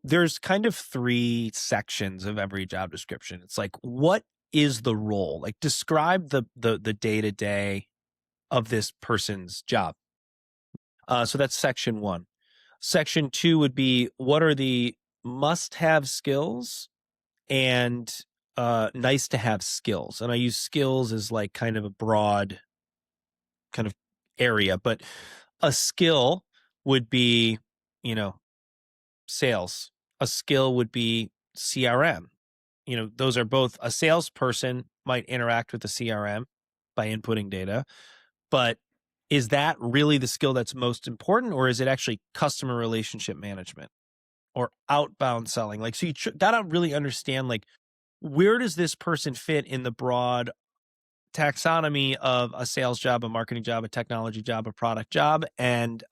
there's kind of three sections of every job description. It's like, what is the role? Like, describe the day-to-day of this person's job. So that's section one. Section two would be, what are the must-have skills and nice to have skills? And I use skills as like kind of a broad kind of area, but a skill would be, you know, sales. A skill would be CRM. Those are both, a salesperson might interact with the CRM by inputting data, but is that really the skill that's most important, or is it actually customer relationship management or outbound selling? Like, so you gotta really understand, like, where does this person fit in the broad taxonomy of a sales job, a marketing job, a technology job, a product job, and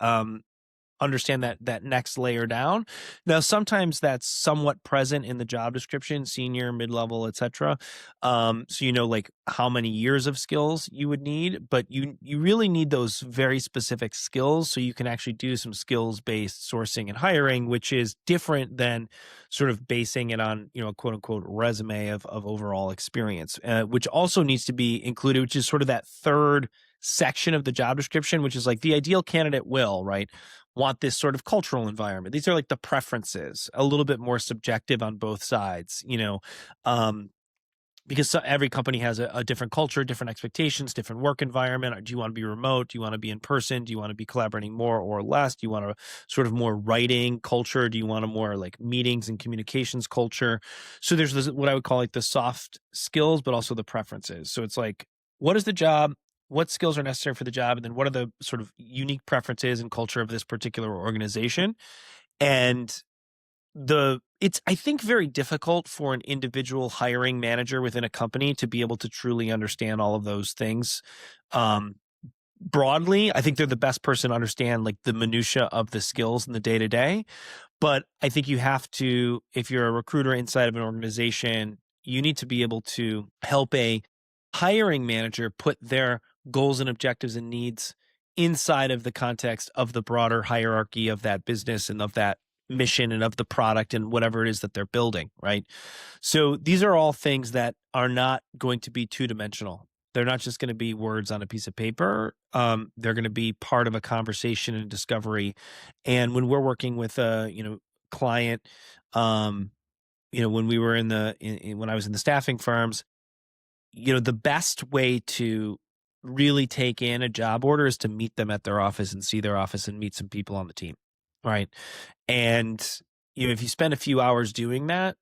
understand that next layer down. Now, sometimes that's somewhat present in the job description, senior, mid-level, etc. So like how many years of skills you would need, but you really need those very specific skills so you can actually do some skills-based sourcing and hiring, which is different than sort of basing it on a quote unquote resume of overall experience, which also needs to be included, which is sort of that third section of the job description, which is like the ideal candidate will, right, want this sort of cultural environment. These are like the preferences, a little bit more subjective on both sides, because every company has a different culture, different expectations, different work environment. Do you want to be remote? Do you want to be in person? Do you want to be collaborating more or less? Do you want a sort of more writing culture? Do you want a more like meetings and communications culture? So there's this, what I would call like the soft skills, but also the preferences. So it's like, what is the job? What skills are necessary for the job? And then what are the sort of unique preferences and culture of this particular organization? And it's, I think, very difficult for an individual hiring manager within a company to be able to truly understand all of those things. Broadly, I think they're the best person to understand like the minutia of the skills in the day to day. But I think you have to, if you're a recruiter inside of an organization, you need to be able to help a hiring manager put their goals and objectives and needs inside of the context of the broader hierarchy of that business and of that mission and of the product and whatever it is that they're building, right? So these are all things that are not going to be two-dimensional. They're not just going to be words on a piece of paper. They're going to be part of a conversation and discovery. And when we're working with a client, when we were when I was in the staffing firms, the best way to really take in a job order is to meet them at their office and see their office and meet some people on the team, right? And if you spend a few hours doing that,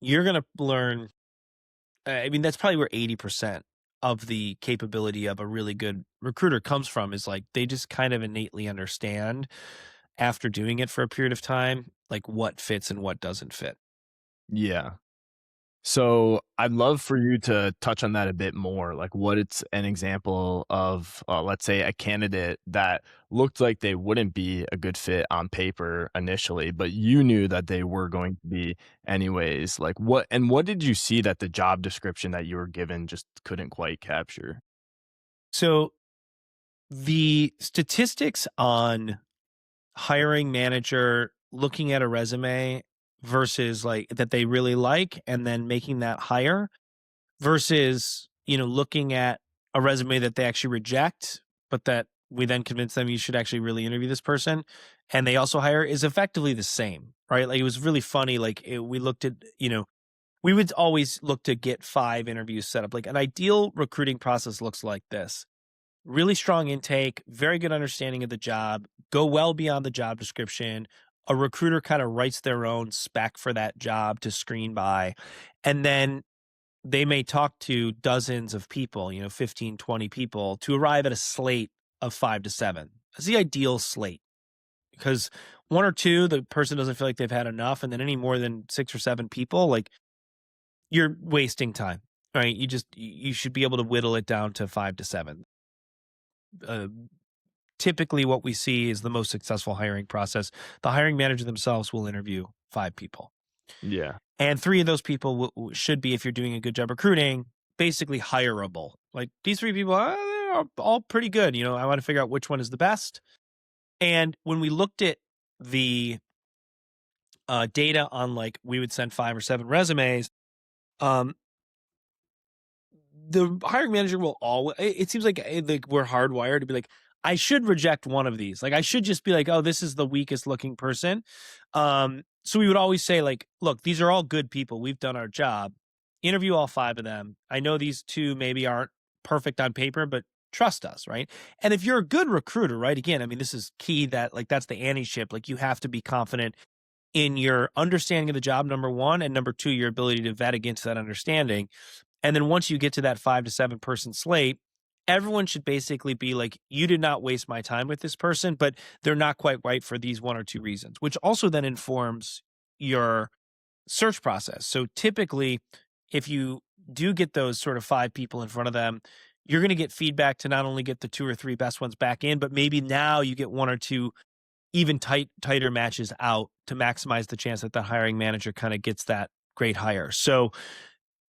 you're going to learn. I mean, that's probably where 80% of the capability of a really good recruiter comes from, is like they just kind of innately understand after doing it for a period of time, like what fits and what doesn't fit. Yeah. So I'd love for you to touch on that a bit more. Like, what it's an example of, let's say, a candidate that looked like they wouldn't be a good fit on paper initially, but you knew that they were going to be anyways. Like, what did you see that the job description that you were given just couldn't quite capture? So the statistics on hiring manager looking at a resume versus like that they really like and then making that hire versus looking at a resume that they actually reject but that we then convince them you should actually really interview this person and they also hire, is effectively the same, right? Like, it was really funny. Like, we looked at we would always look to get 5 interviews set up. Like, an ideal recruiting process looks like this: really strong intake, very good understanding of the job, go well beyond the job description. A recruiter kind of writes their own spec for that job to screen by. And then they may talk to dozens of people, 15, 20 people, to arrive at a slate of 5 to 7. That's the ideal slate, because 1 or 2, the person doesn't feel like they've had enough. And then any more than 6 or 7 people, like, you're wasting time, right? You should be able to whittle it down to 5 to 7. Typically what we see is the most successful hiring process. The hiring manager themselves will interview 5 people. Yeah. And 3 of those people should be, if you're doing a good job recruiting, basically hireable. Like, these 3 people, they're all pretty good. I want to figure out which one is the best. And when we looked at the data on like we would send 5 or 7 resumes, um, the hiring manager will always it seems like we're hardwired to be like, I should reject one of these. Like I should just be like, oh, this is the weakest looking person. So we would always say, like, look, these are all good people. We've done our job. Interview all 5 of them. I know these 2 maybe aren't perfect on paper, but trust us, right? And if you're a good recruiter, right? Again, I mean, this is key that like that's the Annie ship. Like you have to be confident in your understanding of the job, number one, and number two, your ability to vet against that understanding. And then once you get to that 5 to 7 person slate, everyone should basically be like, you did not waste my time with this person, but they're not quite right for these 1 or 2 reasons, which also then informs your search process. So typically, if you do get those sort of 5 people in front of them, you're going to get feedback to not only get the 2 or 3 best ones back in, but maybe now you get 1 or 2 even tighter matches out to maximize the chance that the hiring manager kind of gets that great hire. So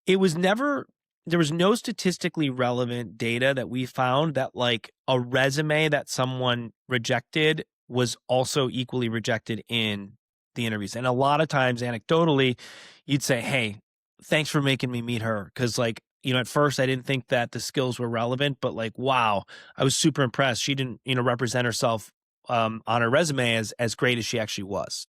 it was never there was no statistically relevant data that we found that like a resume that someone rejected was also equally rejected in the interviews. And a lot of times anecdotally, you'd say, "Hey, thanks for making me meet her." Cause like, at first I didn't think that the skills were relevant, but like, wow, I was super impressed. She didn't, represent herself on her resume as great as she actually was.